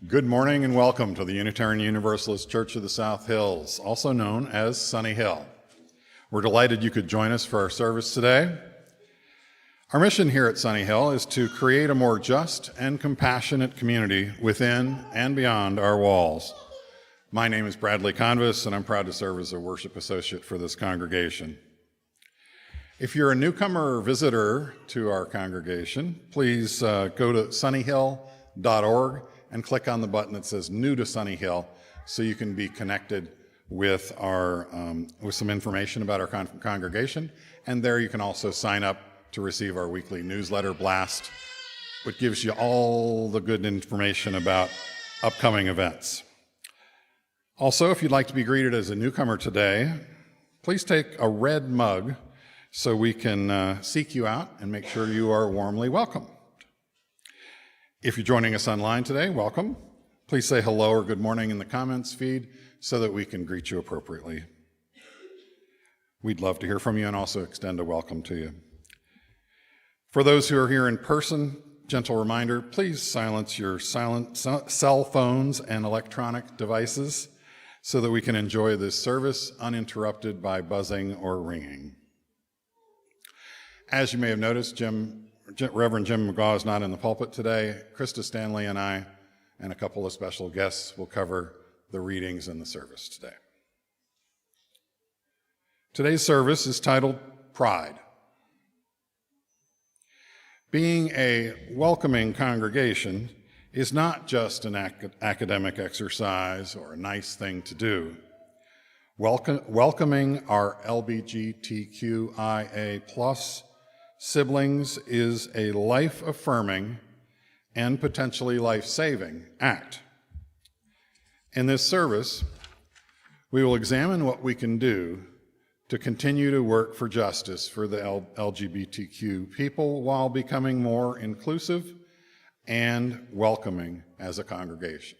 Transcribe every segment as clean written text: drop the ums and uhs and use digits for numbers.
Good morning and welcome to the Unitarian Universalist Church of the South Hills, also known as Sunnyhill. We're delighted you could join us for our service today. Our mission here at Sunnyhill is to create a more just and compassionate community within and beyond our walls. My name is Bradley Convis, and I'm proud to serve as a worship associate for this congregation. If you're a newcomer or visitor to our congregation, please go to sunnyhill.org and click on the button that says New to Sunnyhill so you can be connected with with some information about our congregation. And there you can also sign up to receive our weekly newsletter blast, which gives you all the good information about upcoming events. Also, if you'd like to be greeted as a newcomer today, please take a red mug so we can seek you out and make sure you are warmly welcome. If you're joining us online today, welcome. Please say hello or good morning in the comments feed so that we can greet you appropriately. We'd love to hear from you and also extend a welcome to you. For those who are here in person, gentle reminder, please silence your cell phones and electronic devices so that we can enjoy this service uninterrupted by buzzing or ringing. As you may have noticed, Reverend Jim McGaw is not in the pulpit today. Krista Stanley and I and a couple of special guests will cover the readings in the service today. Today's service is titled Pride. Being a welcoming congregation is not just an academic exercise or a nice thing to do. Welcoming our LGBTQIA+ siblings is a life-affirming and potentially life-saving act. In this service, we will examine what we can do to continue to work for justice for the LGBTQ people while becoming more inclusive and welcoming as a congregation.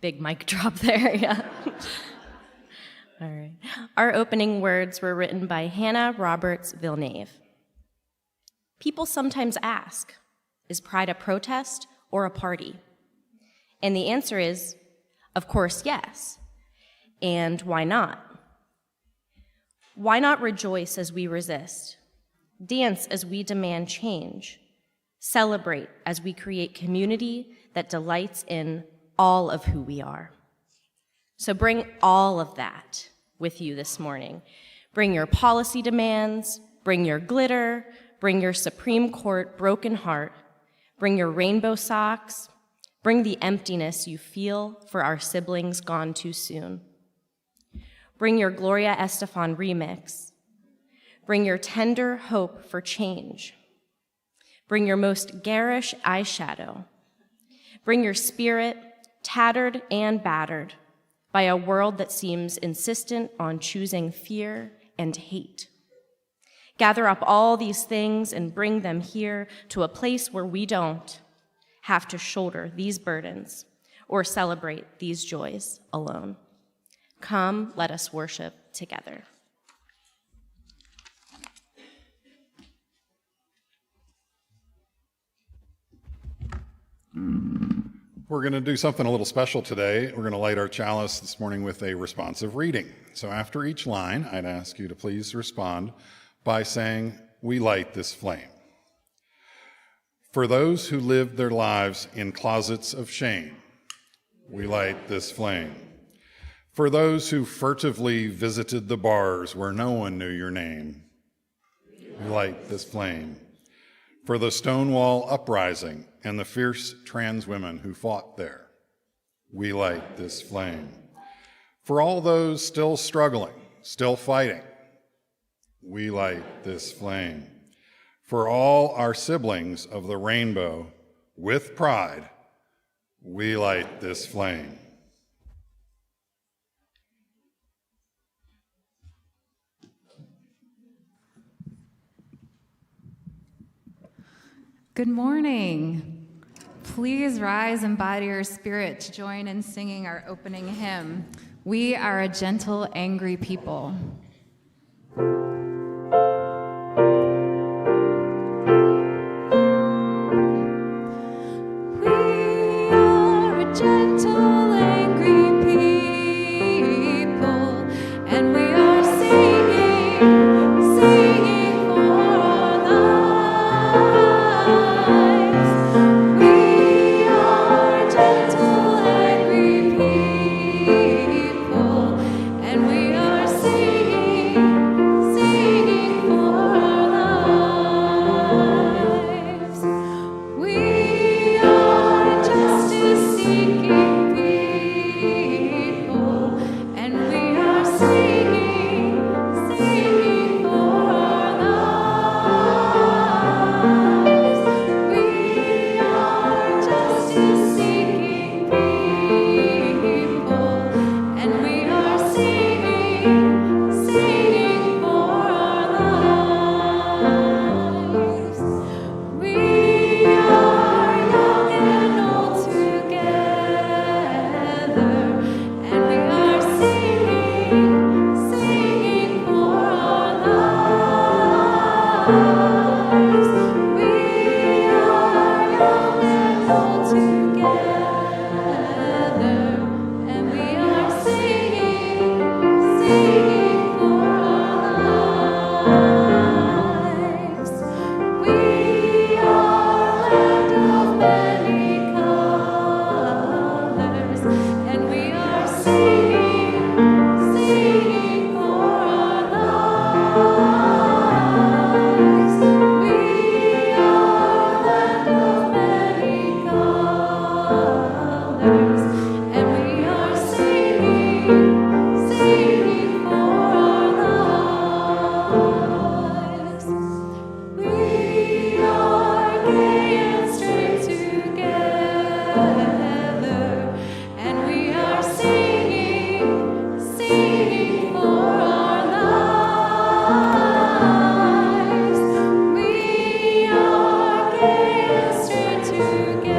Big mic drop there, yeah. All right. Our opening words were written by Hannah Roberts Villeneuve. People sometimes ask, is pride a protest or a party? And the answer is, of course, yes. And why not? Why not rejoice as we resist? Dance as we demand change? Celebrate as we create community that delights in all of who we are. So bring all of that with you this morning. Bring your policy demands, bring your glitter, bring your Supreme Court broken heart, bring your rainbow socks, bring the emptiness you feel for our siblings gone too soon. Bring your Gloria Estefan remix. Bring your tender hope for change. Bring your most garish eyeshadow. Bring your spirit, tattered and battered by a world that seems insistent on choosing fear and hate. Gather up all these things and bring them here to a place where we don't have to shoulder these burdens or celebrate these joys alone. Come, let us worship together. We're going to do something a little special today. We're going to light our chalice this morning with a responsive reading. So after each line, I'd ask you to please respond by saying, "We light this flame." For those who lived their lives in closets of shame, we light this flame. For those who furtively visited the bars where no one knew your name, we light this flame. For the Stonewall Uprising and the fierce trans women who fought there, we light this flame. For all those still struggling, still fighting, we light this flame. For all our siblings of the rainbow, with pride, we light this flame. Good morning. Please rise and bow to your spirit to join in singing our opening hymn, We Are a Gentle, Angry People. Gentle, angry people, and we are singing for our lives. We are gentle, angry people, and we are singing for our lives. We are justice seeking people, and we are singing for our lives. We are justice seeking people, and we are singing for our lives. We are young and old together, and we are singing for our lives. We are young and old together, and we are singing for our lives. We are land of many colors, and we are singing for our lives. We are land of many colors, and we are singing for our lives. We are gay and straight together, and we are singing for our lives. We are gay and straight together,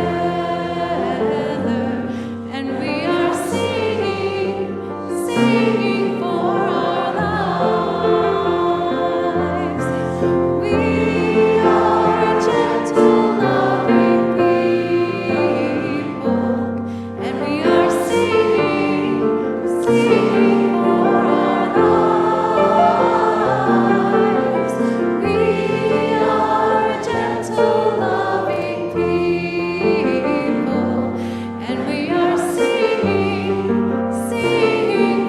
and we are singing for our lives. We are gentle, loving people, and we are singing for our lives. We are gentle, loving people, and we are singing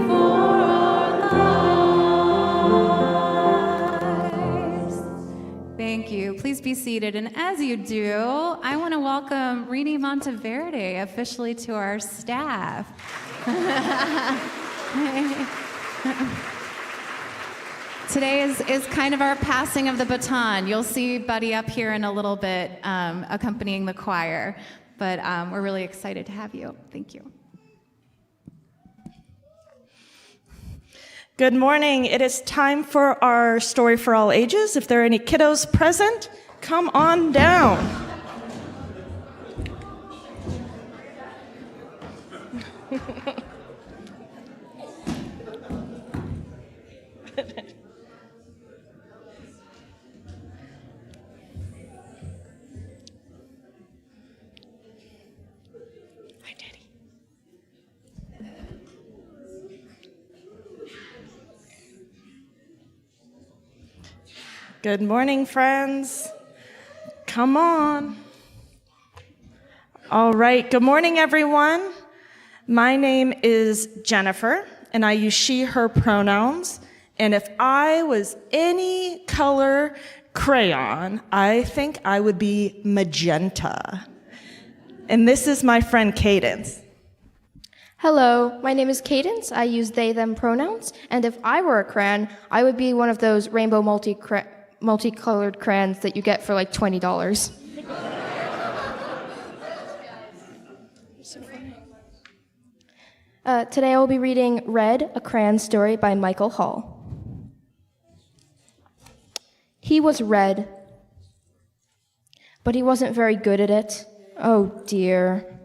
for our lives. Thank you. Please be seated. And as you do, I want to welcome Rini Monteverde officially to our staff. Today is kind of our passing of the baton. You'll see Buddy up here in a little bit accompanying the choir, but we're really excited to have you. Thank you. Good morning. It is time for our story for all ages. If there are any kiddos present, come on down. Hi, Daddy. Good morning, friends. Come on. All right. Good morning, everyone. My name is Jennifer, and I use she, her pronouns. And if I was any color crayon, I think I would be magenta. And this is my friend Cadence. Hello, my name is Cadence. I use they, them pronouns. And if I were a crayon, I would be one of those rainbow multicolored crayons that you get for like $20. Today I will be reading Red, a Crayon Story by Michael Hall. He was red, but he wasn't very good at it. Oh dear.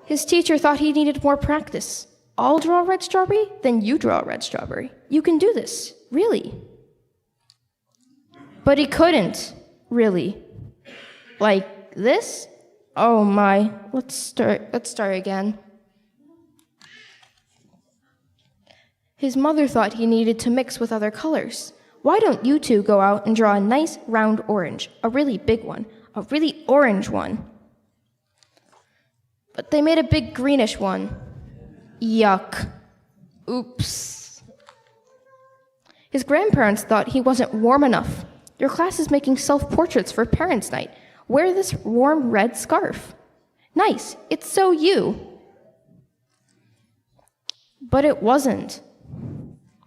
His teacher thought he needed more practice. I'll draw a red strawberry, then you draw a red strawberry. You can do this, really. But he couldn't, really. Like this? Oh my, let's start again. His mother thought he needed to mix with other colors. Why don't you two go out and draw a nice round orange, a really big one, a really orange one? But they made a big greenish one. Yuck. Oops. His grandparents thought he wasn't warm enough. Your class is making self-portraits for Parents' Night. Wear this warm red scarf. Nice, it's so you. But it wasn't.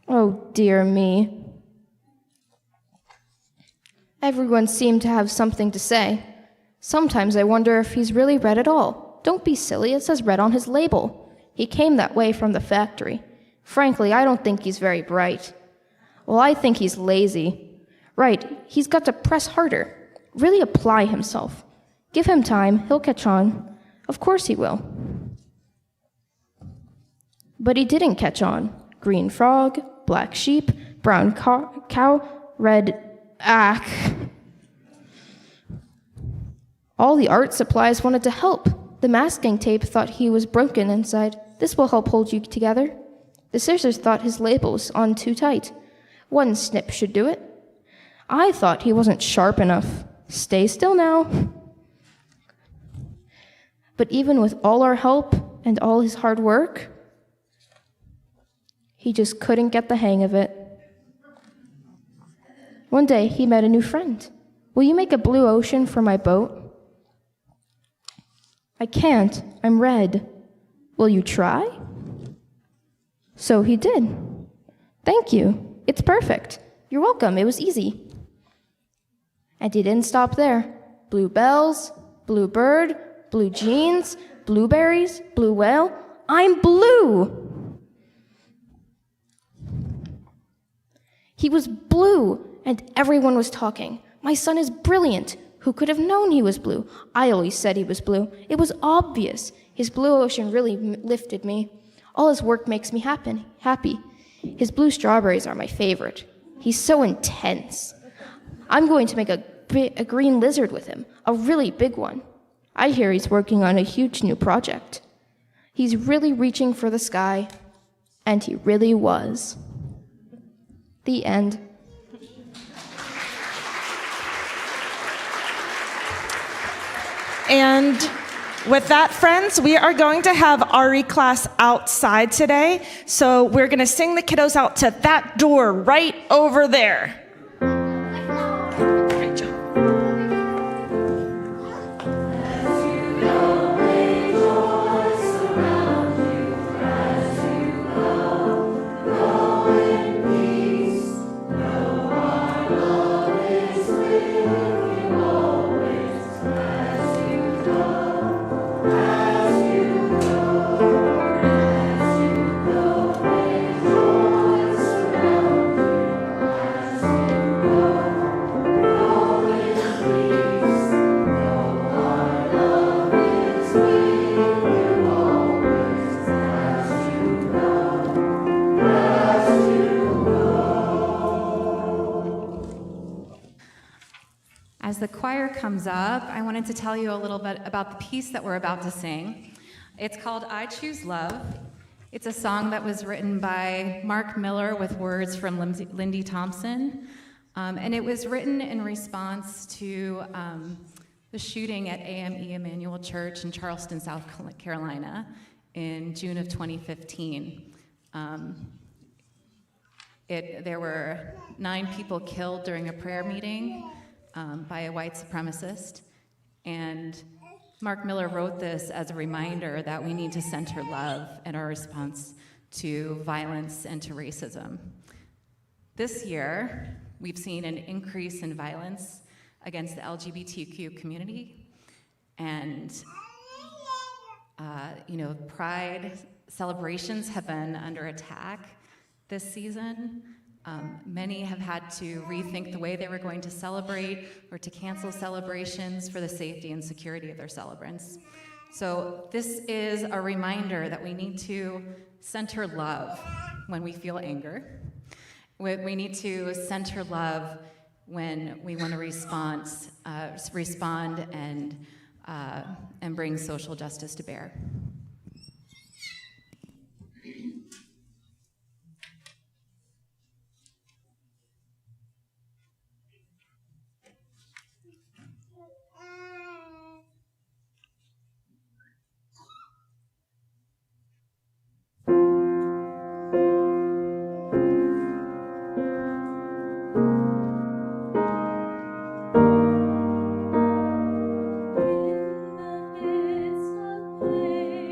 Oh, dear me. Everyone seemed to have something to say. Sometimes I wonder if he's really red at all. Don't be silly, it says red on his label. He came that way from the factory. Frankly, I don't think he's very bright. Well, I think he's lazy. Right, he's got to press harder. Really apply himself. Give him time, he'll catch on. Of course he will. But he didn't catch on. Green frog, black sheep, brown cow, red ack. All the art supplies wanted to help. The masking tape thought he was broken inside. This will help hold you together. The scissors thought his label was on too tight. One snip should do it. I thought he wasn't sharp enough. Stay still now. But even with all our help and all his hard work, he just couldn't get the hang of it. One day, he met a new friend. Will you make a blue ocean for my boat? I can't. I'm red. Will you try? So he did. Thank you. It's perfect. You're welcome. It was easy. And he didn't stop there. Blue bells, blue bird, blue jeans, blueberries, blue whale. I'm blue! He was blue, and everyone was talking. My son is brilliant. Who could have known he was blue? I always said he was blue. It was obvious. His blue ocean really lifted me. All his work makes me happy. His blue strawberries are my favorite. He's so intense. I'm going to make a green lizard with him, a really big one. I hear he's working on a huge new project. He's really reaching for the sky, and he really was. The end. And with that, friends, we are going to have RE class outside today. So we're going to sing the kiddos out to that door right over there. Great job. As the choir comes up, I wanted to tell you a little bit about the piece that we're about to sing. It's called I Choose Love. It's a song that was written by Mark Miller with words from Lindy Thompson. And it was written in response to the shooting at AME Emmanuel Church in Charleston, South Carolina in June of 2015. There were 9 people killed during a prayer meeting by a white supremacist, and Mark Miller wrote this as a reminder that we need to center love in our response to violence and to racism. This year, we've seen an increase in violence against the LGBTQ community, and Pride celebrations have been under attack this season. Many have had to rethink the way they were going to celebrate or to cancel celebrations for the safety and security of their celebrants. So this is a reminder that we need to center love when we feel anger. We need to center love when we want to respond and bring social justice to bear. In the midst of pain,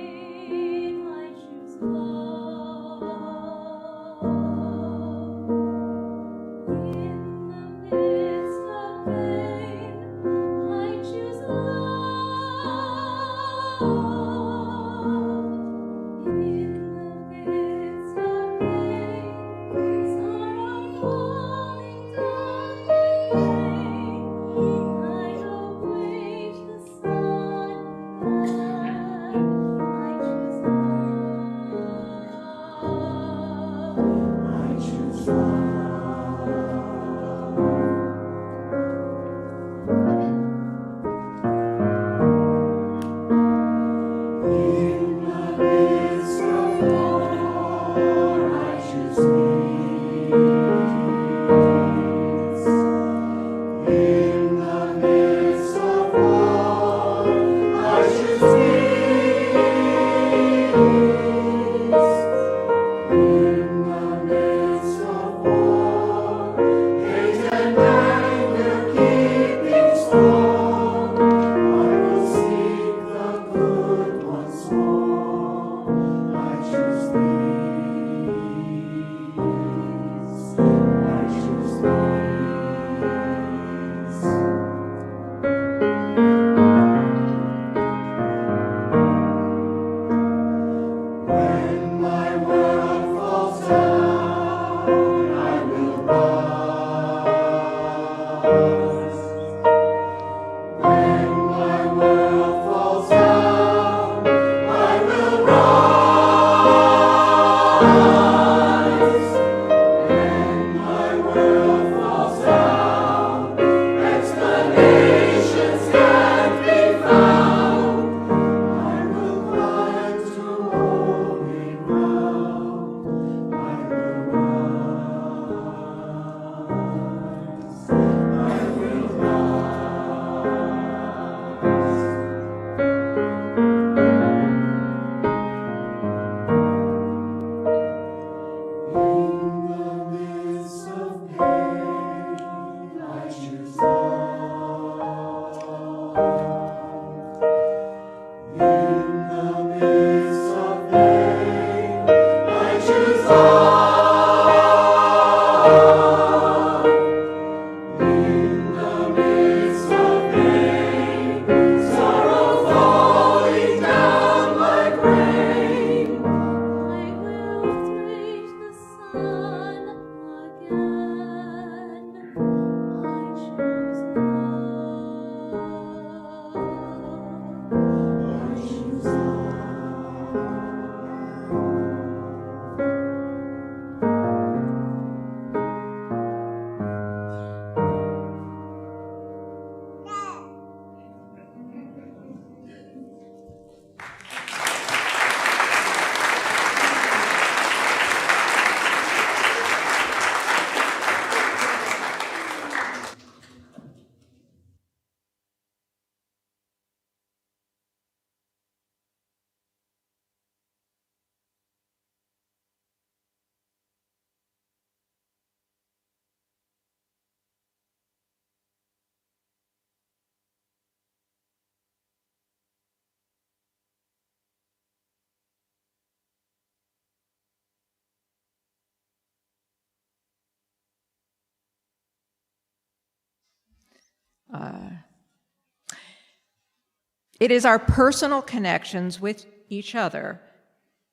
It is our personal connections with each other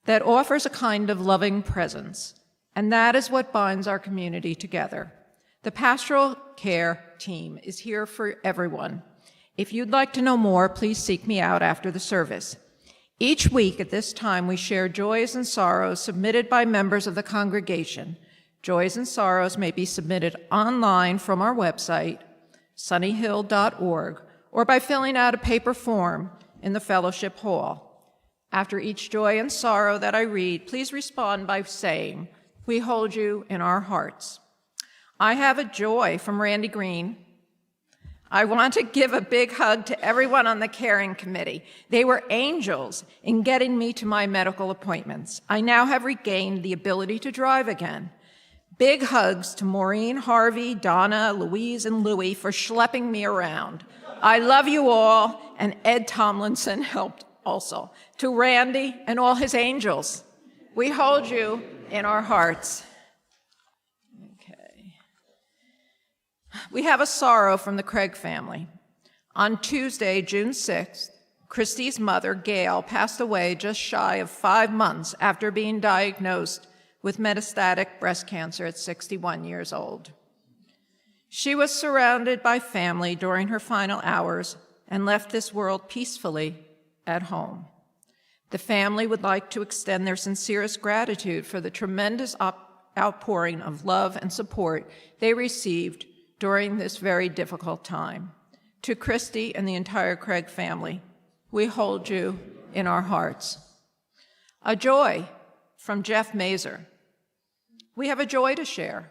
that offers a kind of loving presence, and that is what binds our community together. The pastoral care team is here for everyone. If you'd like to know more, please seek me out after the service. Each week at this time, we share joys and sorrows submitted by members of the congregation. Joys and sorrows may be submitted online from our website, sunnyhill.org, or by filling out a paper form in the fellowship hall. After each joy and sorrow that I read, please respond by saying, "We hold you in our hearts." I have a joy from Randy Green. I want to give a big hug to everyone on the caring committee. They were angels in getting me to my medical appointments. I now have regained the ability to drive again. Big hugs to Maureen, Harvey, Donna, Louise, and Louie for schlepping me around. I love you all, and Ed Tomlinson helped also. To Randy and all his angels, we hold you in our hearts. Okay. We have a sorrow from the Craig family. On Tuesday, June 6th, Christy's mother, Gail, passed away just shy of 5 months after being diagnosed with metastatic breast cancer at 61 years old. She was surrounded by family during her final hours and left this world peacefully at home. The family would like to extend their sincerest gratitude for the tremendous outpouring of love and support they received during this very difficult time. To Christy and the entire Craig family, we hold you in our hearts. A joy from Jeff Mazer. We have a joy to share.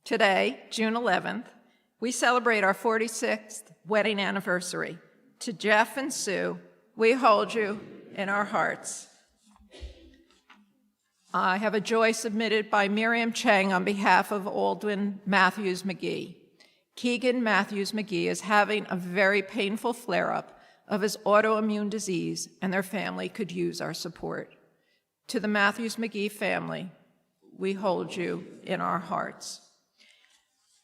Today, June 11th, we celebrate our 46th wedding anniversary. To Jeff and Sue, we hold you in our hearts. I have a joy submitted by Miriam Chang on behalf of Aldwin Matthews McGee. Keegan Matthews McGee is having a very painful flare-up of his autoimmune disease, and their family could use our support. To the Matthews McGee family, we hold you in our hearts.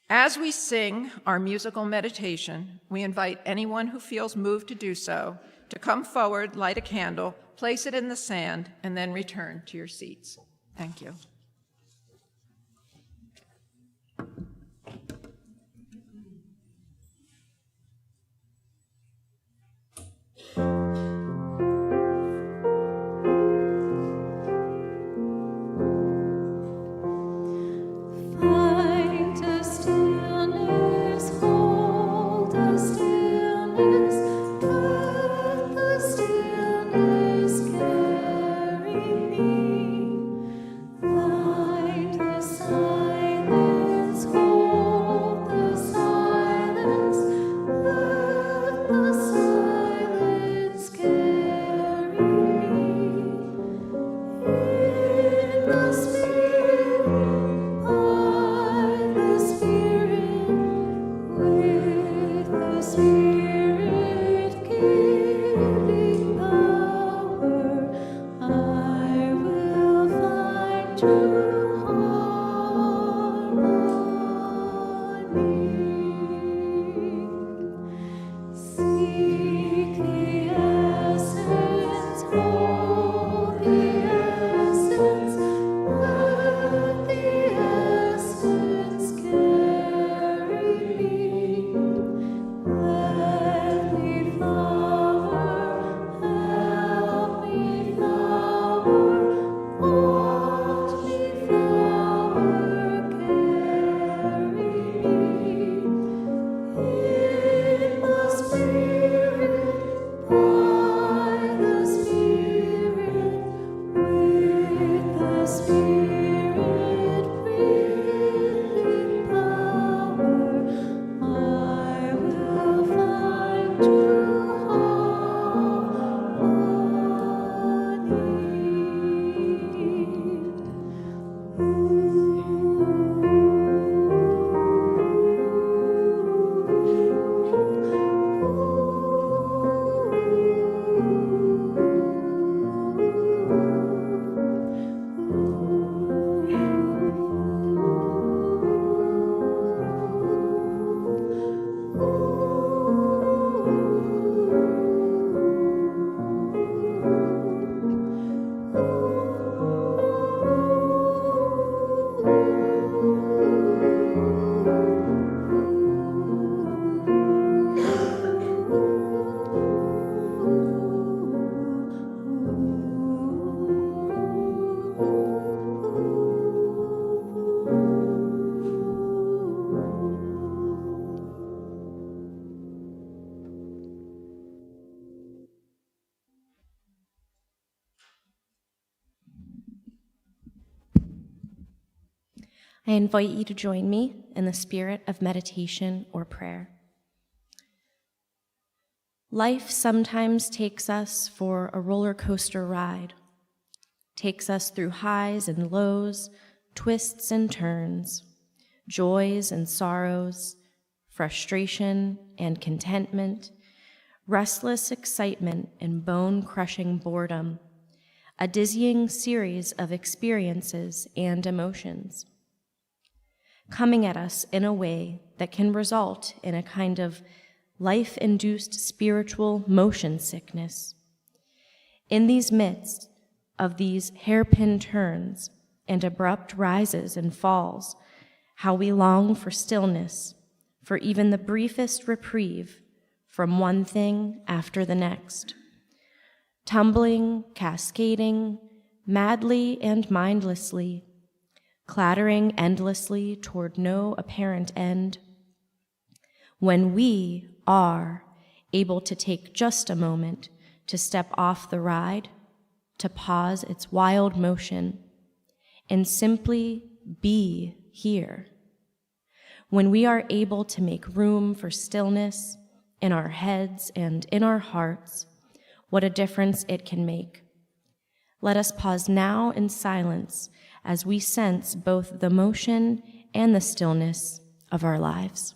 As we sing our musical meditation, we invite anyone who feels moved to do so to come forward, light a candle, place it in the sand, and then return to your seats. Thank you. Find a stillness, hold a stillness, let the stillness carry me. I invite you to join me in the spirit of meditation or prayer. Life sometimes takes us for a roller coaster ride, takes us through highs and lows, twists and turns, joys and sorrows, frustration and contentment, restless excitement and bone-crushing boredom, a dizzying series of experiences and emotions, coming at us in a way that can result in a kind of life-induced spiritual motion sickness. In these midst of these hairpin turns and abrupt rises and falls, how we long for stillness, for even the briefest reprieve from one thing after the next. Tumbling, cascading, madly and mindlessly, clattering endlessly toward no apparent end, when we are able to take just a moment to step off the ride, to pause its wild motion, and simply be here. When we are able to make room for stillness in our heads and in our hearts, what a difference it can make. Let us pause now in silence as we sense both the motion and the stillness of our lives.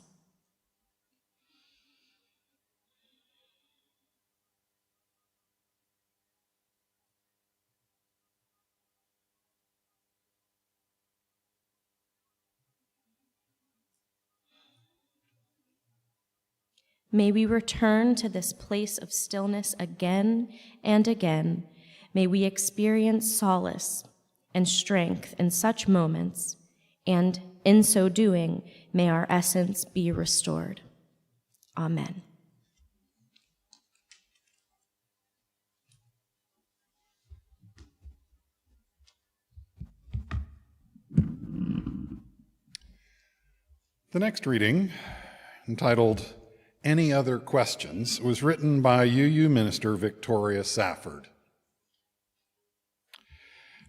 May we return to this place of stillness again and again. May we experience solace and strength in such moments, and in so doing, may our essence be restored. Amen. The next reading, entitled Any Other Questions, was written by UU minister Victoria Safford.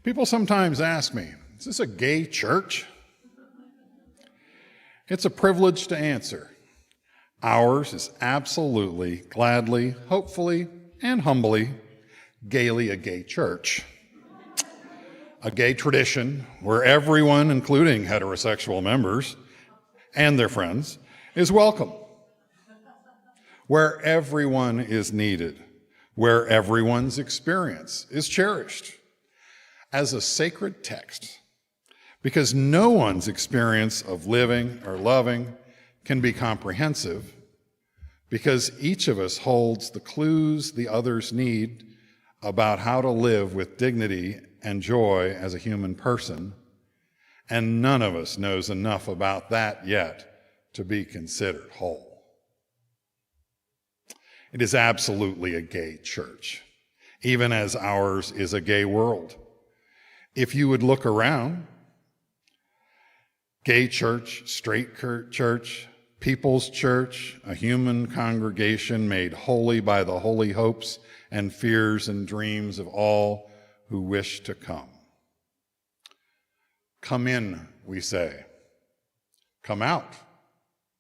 People sometimes ask me, is this a gay church? It's a privilege to answer. Ours is absolutely, gladly, hopefully, and humbly, gaily a gay church. A gay tradition where everyone, including heterosexual members and their friends, is welcome. Where everyone is needed, where everyone's experience is cherished as a sacred text, because no one's experience of living or loving can be comprehensive, because each of us holds the clues the others need about how to live with dignity and joy as a human person, and none of us knows enough about that yet to be considered whole. It is absolutely a gay church, even as ours is a gay world. If you would look around, gay church, straight church, people's church, a human congregation made holy by the holy hopes and fears and dreams of all who wish to come. Come in, we say. Come out.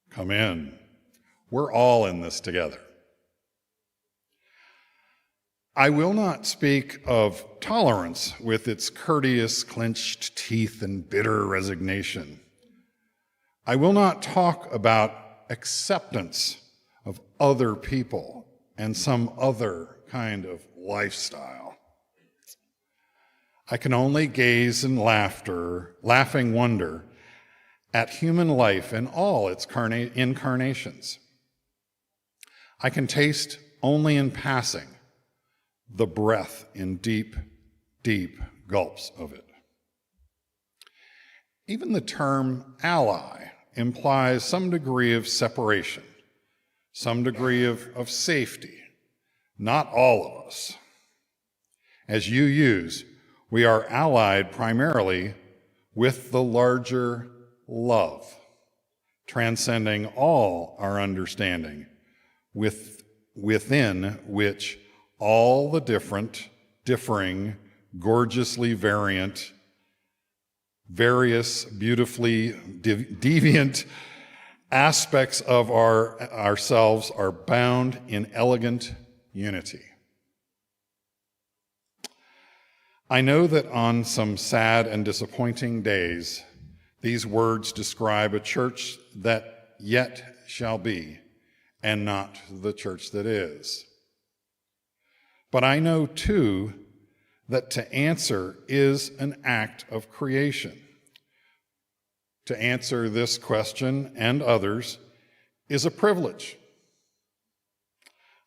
Come in. We're all in this together. I will not speak of tolerance with its courteous clenched teeth and bitter resignation. I will not talk about acceptance of other people and some other kind of lifestyle. I can only gaze in laughing wonder at human life in all its incarnations. I can taste only in passing the breath in deep, deep gulps of it. Even the term ally implies some degree of separation, some degree of safety. Not all of us. As UUs, we are allied primarily with the larger love, transcending all our understanding, within which all the differing, gorgeously variant various, beautifully deviant aspects of ourselves are bound in elegant unity. I know that on some sad and disappointing days, these words describe a church that yet shall be, and not the church that is. But I know, too, that to answer is an act of creation. To answer this question and others is a privilege,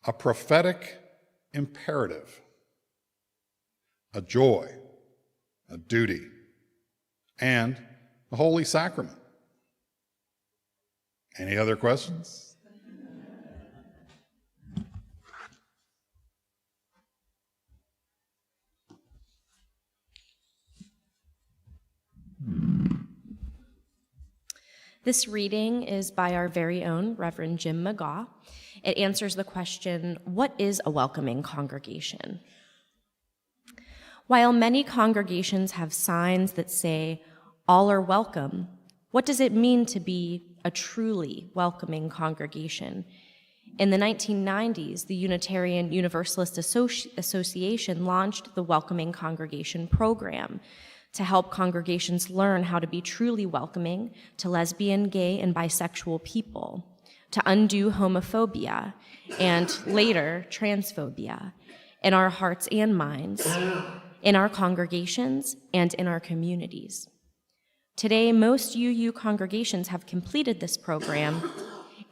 a prophetic imperative, a joy, a duty, and a holy sacrament. Any other questions? This reading is by our very own Reverend Jim McGaw. It answers the question, what is a welcoming congregation? While many congregations have signs that say, all are welcome, what does it mean to be a truly welcoming congregation? In the 1990s, the Unitarian Universalist Association launched the Welcoming Congregation program to help congregations learn how to be truly welcoming to lesbian, gay, and bisexual people, to undo homophobia and later transphobia in our hearts and minds, in our congregations, and in our communities. Today, most UU congregations have completed this program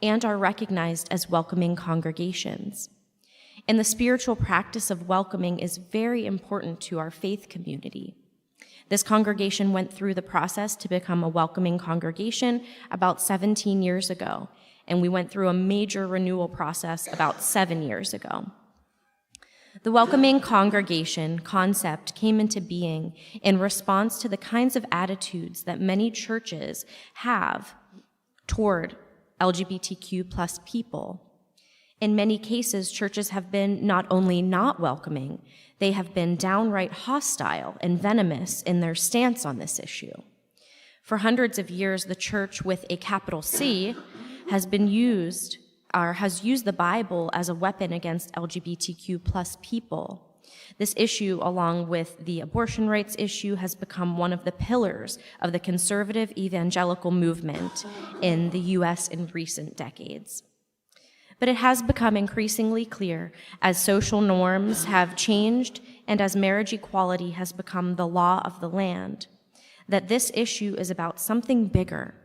and are recognized as welcoming congregations. And the spiritual practice of welcoming is very important to our faith community. This congregation went through the process to become a welcoming congregation about 17 years ago, and we went through a major renewal process about 7 years ago. The welcoming congregation concept came into being in response to the kinds of attitudes that many churches have toward LGBTQ plus people. In many cases, churches have been not only not welcoming, they have been downright hostile and venomous in their stance on this issue. For hundreds of years, the church with a capital C has used the Bible as a weapon against LGBTQ plus people. This issue, along with the abortion rights issue, has become one of the pillars of the conservative evangelical movement in the US in recent decades. But it has become increasingly clear as social norms have changed and as marriage equality has become the law of the land, that this issue is about something bigger.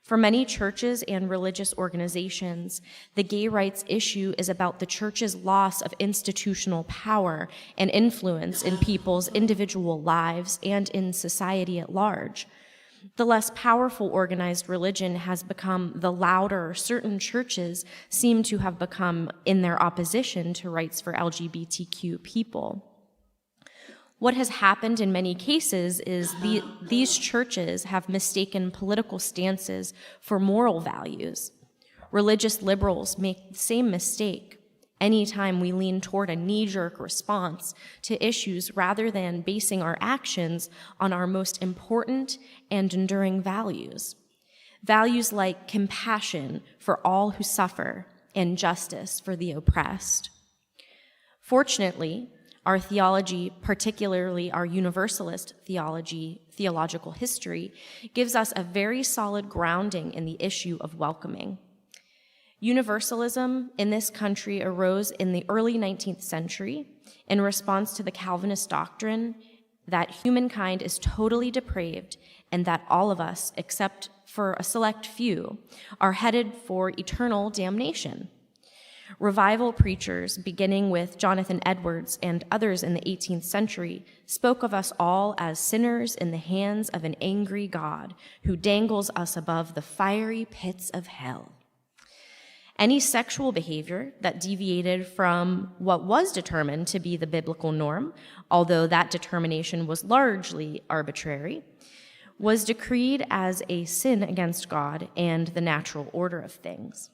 For many churches and religious organizations, the gay rights issue is about the church's loss of institutional power and influence in people's individual lives and in society at large. The less powerful organized religion has become the louder certain churches seem to have become in their opposition to rights for LGBTQ people. What has happened in many cases is these churches have mistaken political stances for moral values. Religious liberals make the same mistake anytime we lean toward a knee-jerk response to issues rather than basing our actions on our most important and enduring values. Values like compassion for all who suffer and justice for the oppressed. Fortunately, our theology, particularly our Universalist theological history, gives us a very solid grounding in the issue of welcoming. Universalism in this country arose in the early 19th century in response to the Calvinist doctrine that humankind is totally depraved and that all of us, except for a select few, are headed for eternal damnation. Revival preachers, beginning with Jonathan Edwards and others in the 18th century, spoke of us all as sinners in the hands of an angry God who dangles us above the fiery pits of hell. Any sexual behavior that deviated from what was determined to be the biblical norm, although that determination was largely arbitrary, was decreed as a sin against God and the natural order of things.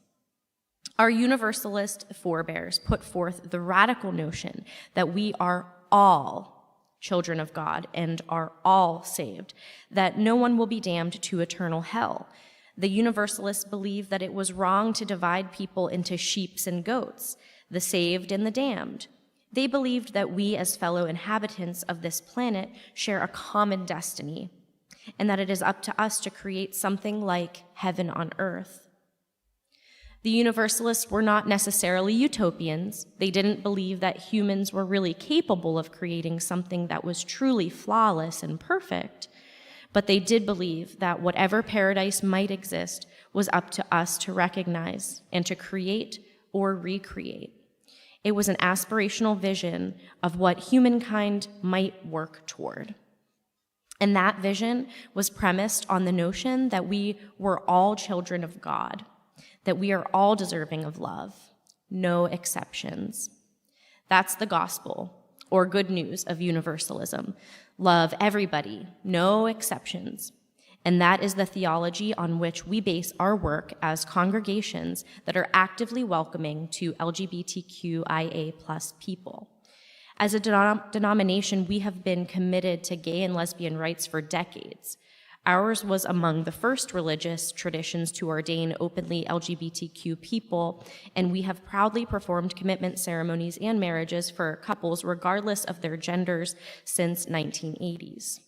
Our Universalist forebears put forth the radical notion that we are all children of God, and are all saved, that no one will be damned to eternal hell. The Universalists believe that it was wrong to divide people into sheep and goats, the saved and the damned. They believed that we, as fellow inhabitants of this planet, share a common destiny, and that it is up to us to create something like heaven on earth. The Universalists were not necessarily utopians. They didn't believe that humans were really capable of creating something that was truly flawless and perfect, but they did believe that whatever paradise might exist was up to us to recognize and to create or recreate. It was an aspirational vision of what humankind might work toward. And that vision was premised on the notion that we were all children of God, that we are all deserving of love, no exceptions. That's the gospel, or good news of universalism. Love everybody, no exceptions. And that is the theology on which we base our work as congregations that are actively welcoming to LGBTQIA+ people. As a denomination, we have been committed to gay and lesbian rights for decades. Ours was among the first religious traditions to ordain openly LGBTQ people, and we have proudly performed commitment ceremonies and marriages for couples regardless of their genders since 1980s.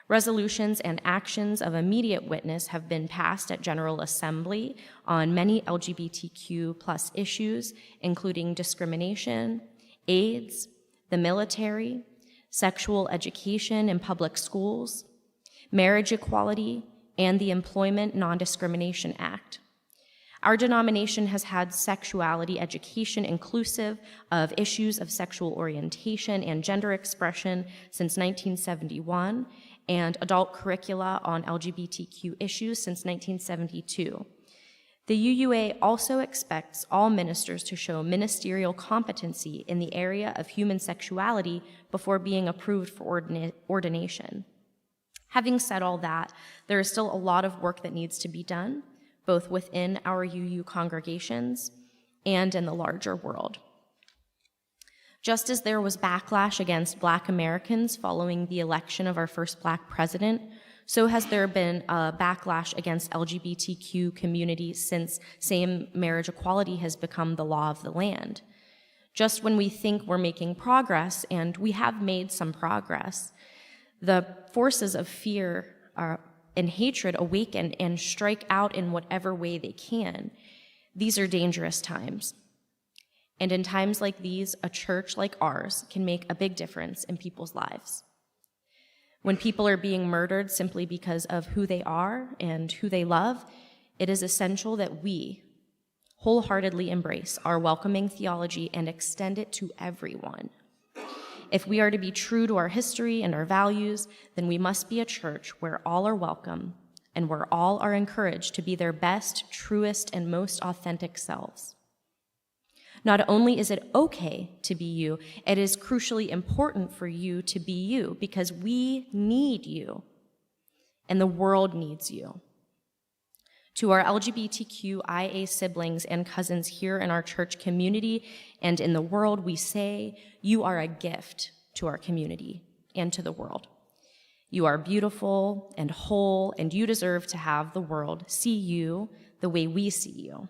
Resolutions and actions of immediate witness have been passed at General Assembly on many LGBTQ+ issues, including discrimination, AIDS, the military, sexual education in public schools, marriage equality, and the Employment Non-Discrimination Act. Our denomination has had sexuality education inclusive of issues of sexual orientation and gender expression since 1971, and adult curricula on LGBTQ issues since 1972. The UUA also expects all ministers to show ministerial competency in the area of human sexuality before being approved for ordination. Having said all that, there is still a lot of work that needs to be done, both within our UU congregations and in the larger world. Just as there was backlash against Black Americans following the election of our first Black president, so has there been a backlash against LGBTQ communities since same marriage equality has become the law of the land. Just when we think we're making progress, and we have made some progress, the forces of fear and hatred awaken and strike out in whatever way they can. These are dangerous times. And in times like these, a church like ours can make a big difference in people's lives. When people are being murdered simply because of who they are and who they love, it is essential that we wholeheartedly embrace our welcoming theology and extend it to everyone. If we are to be true to our history and our values, then we must be a church where all are welcome and where all are encouraged to be their best, truest, and most authentic selves. Not only is it okay to be you, it is crucially important for you to be you because we need you and the world needs you. To our LGBTQIA siblings and cousins here in our church community and in the world, we say, you are a gift to our community and to the world. You are beautiful and whole, and you deserve to have the world see you the way we see you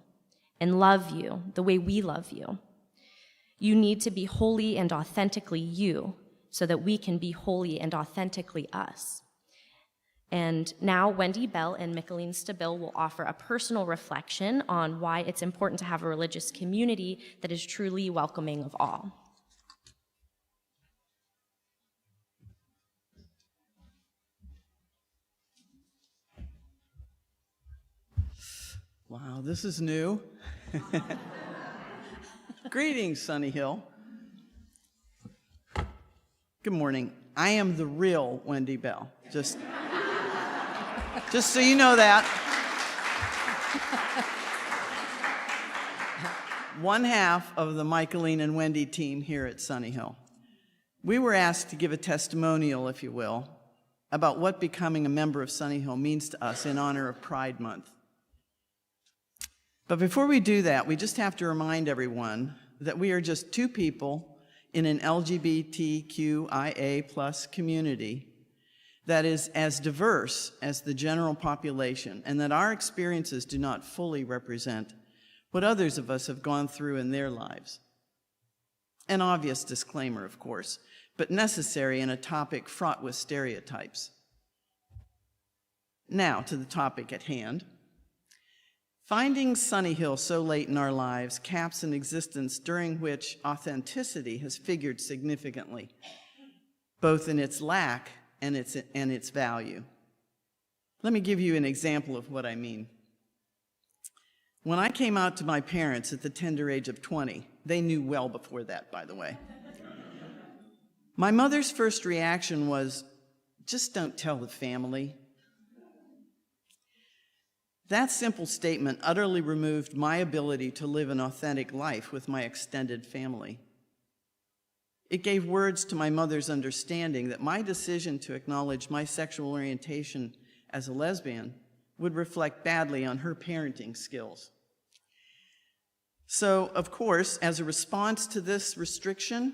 and love you the way we love you. You need to be wholly and authentically you so that we can be wholly and authentically us. And now Wendy Bell and Micheline Stabil will offer a personal reflection on why it's important to have a religious community that is truly welcoming of all. Wow, this is new. Greetings, Sunnyhill. Good morning. I am the real Wendy Bell. Just so you know that. One half of the Micheline and Wendy team here at Sunnyhill. We were asked to give a testimonial, if you will, about what becoming a member of Sunnyhill means to us in honor of Pride Month. But before we do that, we just have to remind everyone that we are just two people in an LGBTQIA+ community that is as diverse as the general population, and that our experiences do not fully represent what others of us have gone through in their lives. An obvious disclaimer, of course, but necessary in a topic fraught with stereotypes. Now, to the topic at hand. Finding Sunnyhill so late in our lives caps an existence during which authenticity has figured significantly, both in its lack and its value. Let me give you an example of what I mean. When I came out to my parents at the tender age of 20, they knew well before that, by the way, my mother's first reaction was, "Just don't tell the family." That simple statement utterly removed my ability to live an authentic life with my extended family. It gave words to my mother's understanding that my decision to acknowledge my sexual orientation as a lesbian would reflect badly on her parenting skills. So, of course, as a response to this restriction,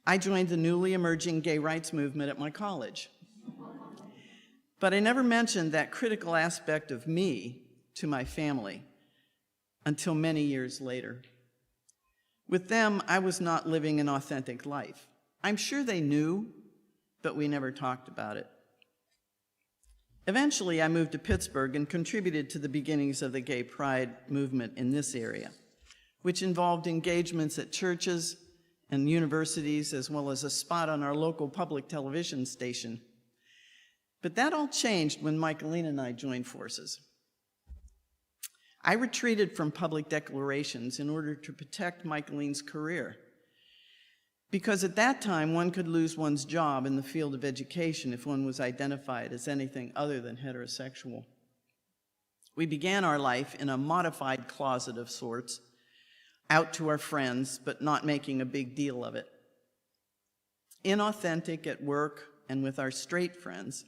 I joined the newly emerging gay rights movement at my college. But I never mentioned that critical aspect of me to my family until many years later. With them, I was not living an authentic life. I'm sure they knew, but we never talked about it. Eventually, I moved to Pittsburgh and contributed to the beginnings of the gay pride movement in this area, which involved engagements at churches and universities, as well as a spot on our local public television station. But that all changed when Michaeline and I joined forces. I retreated from public declarations in order to protect Michaeline's career, because at that time one could lose one's job in the field of education if one was identified as anything other than heterosexual. We began our life in a modified closet of sorts, out to our friends, but not making a big deal of it. Inauthentic at work and with our straight friends,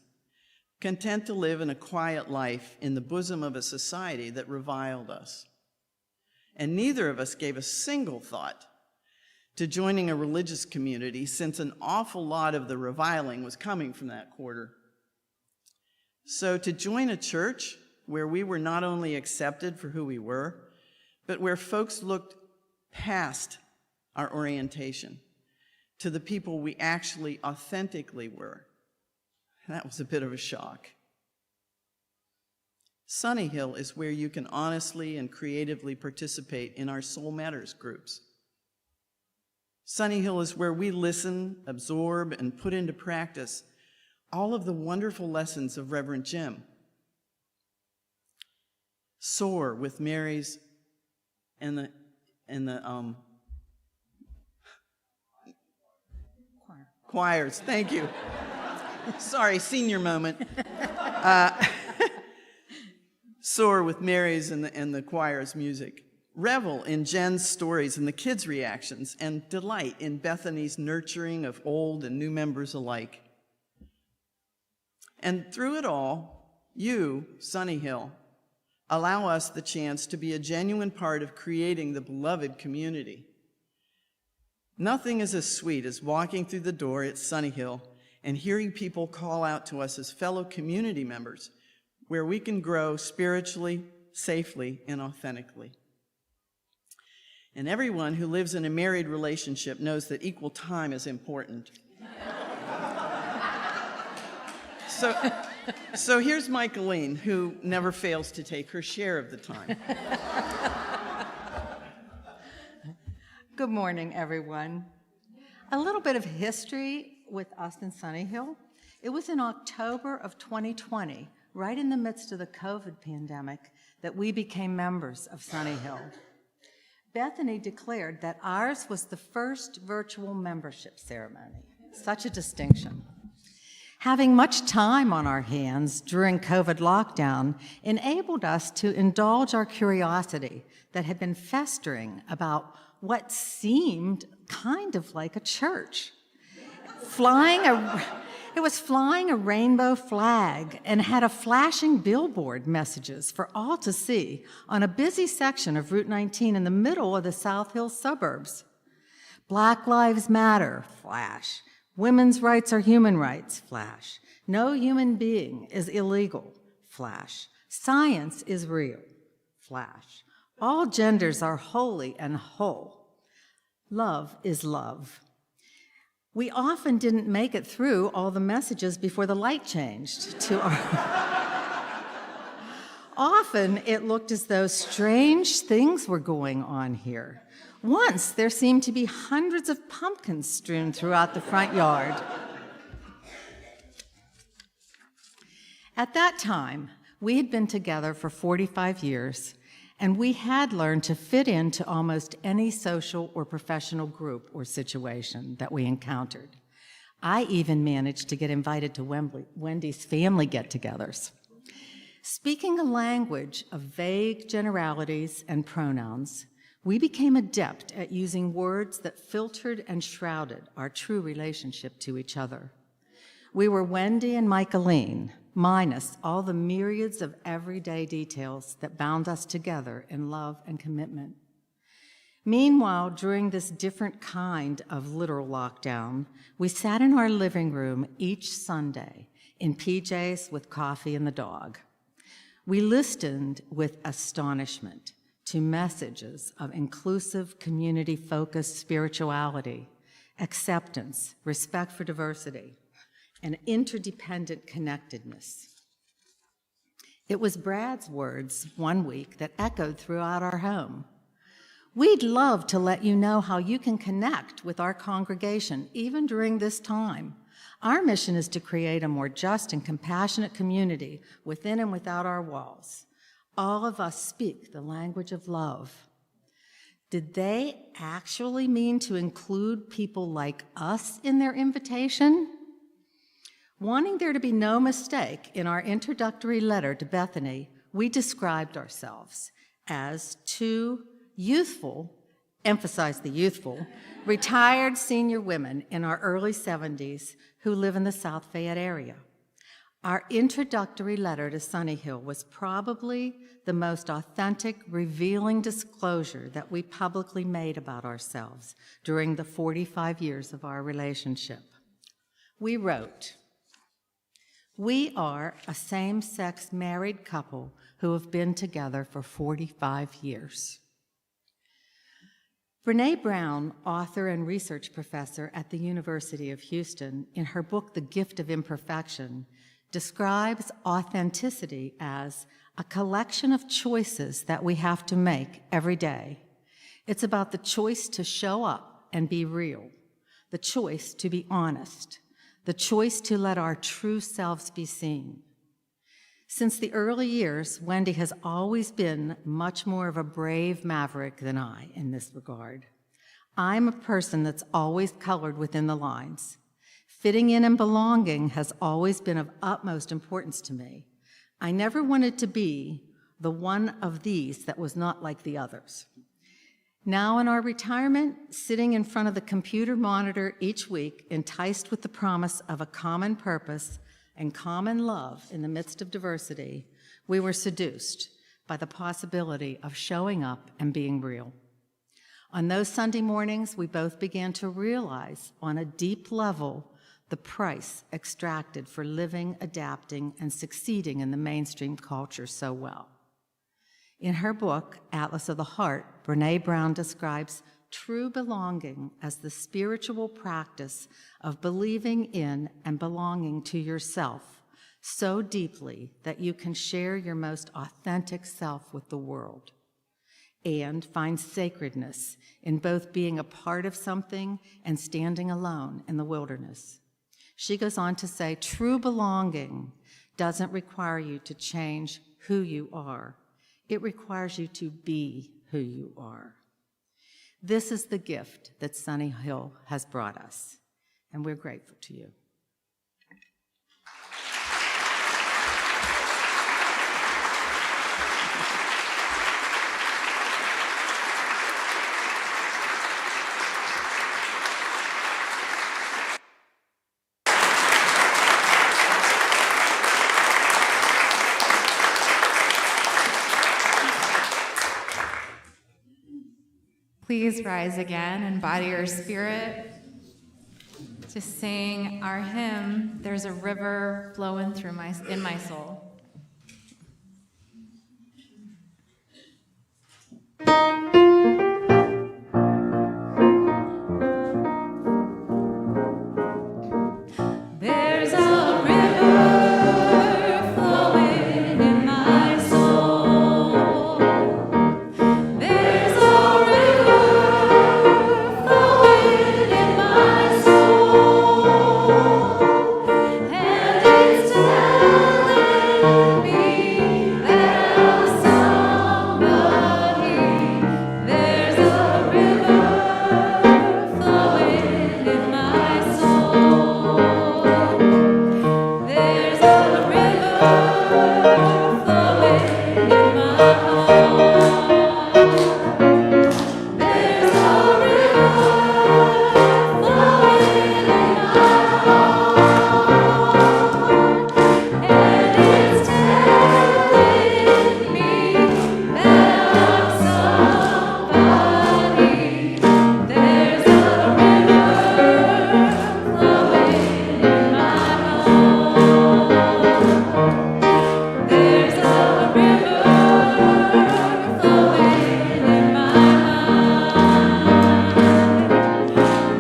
content to live in a quiet life in the bosom of a society that reviled us. And neither of us gave a single thought to joining a religious community, since an awful lot of the reviling was coming from that quarter. So to join a church where we were not only accepted for who we were, but where folks looked past our orientation to the people we actually authentically were, that was a bit of a shock. Sunnyhill is where you can honestly and creatively participate in our Soul Matters groups. Sunnyhill is where we listen, absorb, and put into practice all of the wonderful lessons of Reverend Jim. Soar with Mary's and the choirs. Thank you. Sorry, senior moment. Soar with Mary's and the choir's music. Revel in Jen's stories and the kids' reactions, and delight in Bethany's nurturing of old and new members alike. And through it all, you, Sunnyhill, allow us the chance to be a genuine part of creating the beloved community. Nothing is as sweet as walking through the door at Sunnyhill and hearing people call out to us as fellow community members, where we can grow spiritually, safely, and authentically. And everyone who lives in a married relationship knows that equal time is important. So here's Michaeline, who never fails to take her share of the time. Good morning, everyone. A little bit of history with us in Sunnyhill. It was in October of 2020, right in the midst of the COVID pandemic, that we became members of Sunnyhill. Bethany declared that ours was the first virtual membership ceremony. Such a distinction. Having much time on our hands during COVID lockdown enabled us to indulge our curiosity that had been festering about what seemed kind of like a church. It was flying a rainbow flag and had a flashing billboard messages for all to see on a busy section of Route 19 in the middle of the South Hill suburbs. Black Lives Matter, flash. Women's rights are human rights, flash. No human being is illegal, flash. Science is real, flash. All genders are holy and whole. Love is love. We often didn't make it through all the messages before the light changed to our... Often it looked as though strange things were going on here. Once there seemed to be hundreds of pumpkins strewn throughout the front yard. At that time, we had been together for 45 years, and we had learned to fit into almost any social or professional group or situation that we encountered. I even managed to get invited to Wendy's family get-togethers. Speaking a language of vague generalities and pronouns, we became adept at using words that filtered and shrouded our true relationship to each other. We were Wendy and Michaeline, minus all the myriads of everyday details that bound us together in love and commitment. Meanwhile, during this different kind of literal lockdown, we sat in our living room each Sunday in PJs with coffee and the dog. We listened with astonishment to messages of inclusive, community-focused spirituality, acceptance, respect for diversity, and interdependent connectedness. It was Brad's words one week that echoed throughout our home. We'd love to let you know how you can connect with our congregation, even during this time. Our mission is to create a more just and compassionate community within and without our walls. All of us speak the language of love. Did they actually mean to include people like us in their invitation? Wanting there to be no mistake, in our introductory letter to Bethany, we described ourselves as two youthful, emphasize the youthful, retired senior women in our early 70s who live in the South Fayette area. Our introductory letter to Sunnyhill was probably the most authentic, revealing disclosure that we publicly made about ourselves during the 45 years of our relationship. We wrote, "We are a same-sex married couple who have been together for 45 years." Brene Brown, author and research professor at the University of Houston, in her book, The Gift of Imperfection, describes authenticity as a collection of choices that we have to make every day. It's about the choice to show up and be real, the choice to be honest, the choice to let our true selves be seen. Since the early years, Wendy has always been much more of a brave maverick than I in this regard. I'm a person that's always colored within the lines. Fitting in and belonging has always been of utmost importance to me. I never wanted to be the one of these that was not like the others. Now in our retirement, sitting in front of the computer monitor each week, enticed with the promise of a common purpose and common love in the midst of diversity, we were seduced by the possibility of showing up and being real. On those Sunday mornings, we both began to realize on a deep level the price extracted for living, adapting, and succeeding in the mainstream culture so well. In her book, Atlas of the Heart, Brene Brown describes true belonging as the spiritual practice of believing in and belonging to yourself so deeply that you can share your most authentic self with the world and find sacredness in both being a part of something and standing alone in the wilderness. She goes on to say, true belonging doesn't require you to change who you are. It requires you to be who you are. This is the gift that Sunnyhill has brought us, and we're grateful to you. please rise again in body or spirit to sing our hymn, There's a River Flowing Through in My Soul. There's a river flowing in my soul. There's a river flowing in my soul, and it's telling me that I'm somebody. There's a river flowing in my soul. There's a river flowing in my heart. There's a river flowing in my heart, and it's telling me that I'm somebody. There's a river flowing in my heart. There's a river flowing in my mind.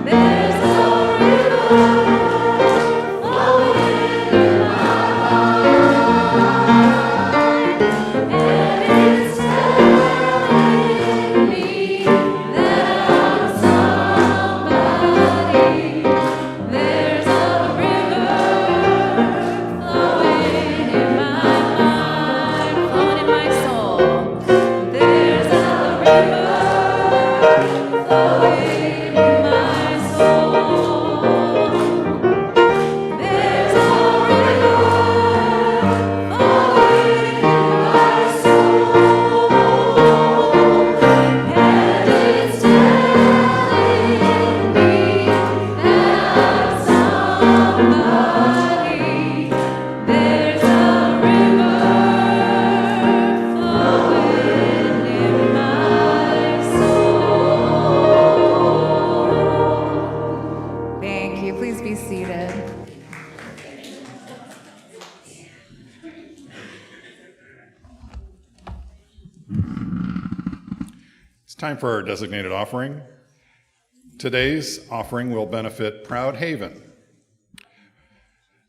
There's a river flowing in my mind, and it's telling me that I'm somebody. There's a river flowing in my mind, flowing in my soul. There's a river flowing in my soul. There's a river flowing in my soul, and it's telling me that I'm somebody. There's a river flowing in my soul. Thank you. Please be seated. It's time for our designated offering. Today's offering will benefit Proud Haven.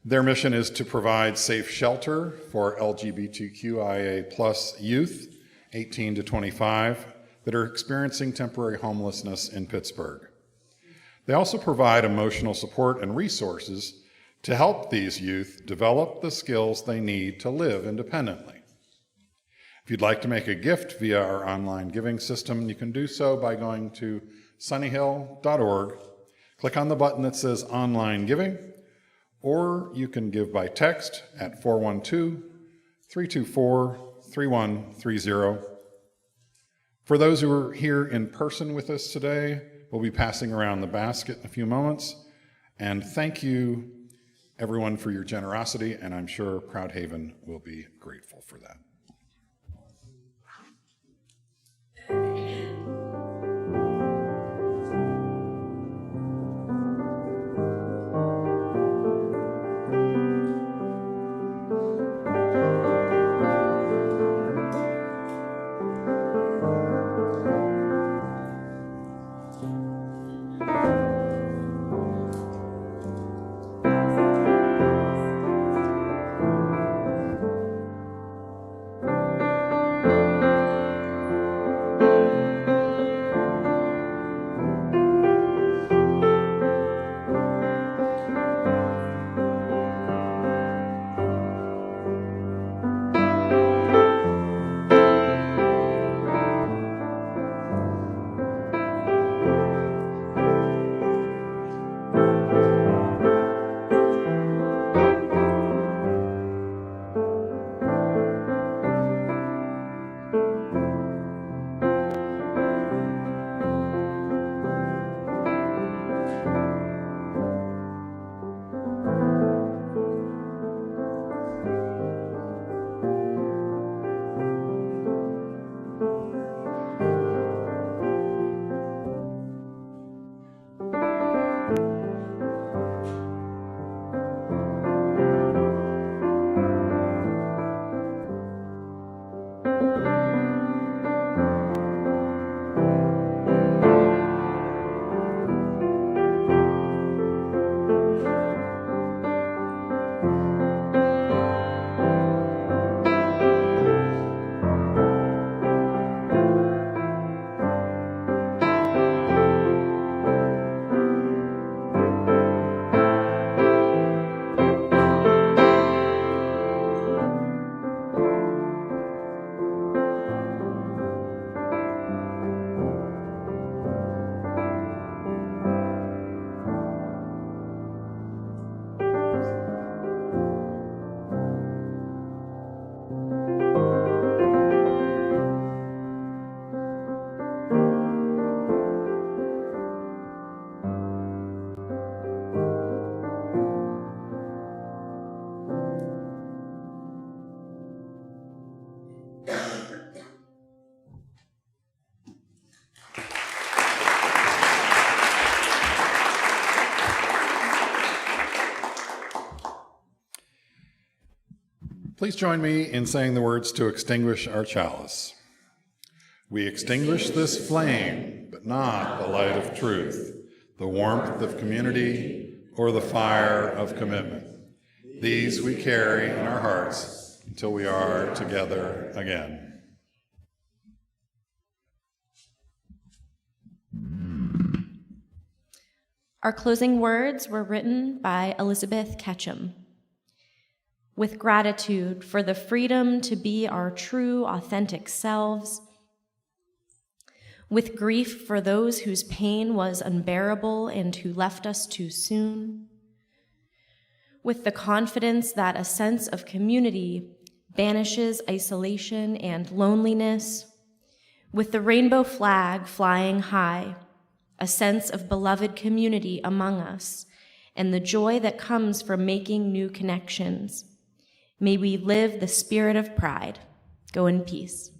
Their mission is to provide safe shelter for LGBTQIA+ youth 18 to 25 that are experiencing temporary homelessness in Pittsburgh. They also provide emotional support and resources to help these youth develop the skills they need to live independently. If you'd like to make a gift via our online giving system, you can do so by going to sunnyhill.org, click on the button that says Online Giving, or you can give by text at 412-324-3130. For those who are here in person with us today, we'll be passing around the basket in a few moments. And thank you, everyone, for your generosity, and I'm sure Proud Haven will be grateful for that. Please join me in saying the words to extinguish our chalice. We extinguish this flame, but not the light of truth, the warmth of community, or the fire of commitment. These we carry in our hearts until we are together again. Our closing words were written by Elizabeth Ketchum. With gratitude for the freedom to be our true, authentic selves, with grief for those whose pain was unbearable and who left us too soon, with the confidence that a sense of community banishes isolation and loneliness, with the rainbow flag flying high, a sense of beloved community among us, and the joy that comes from making new connections. May we live the spirit of pride. Go in peace.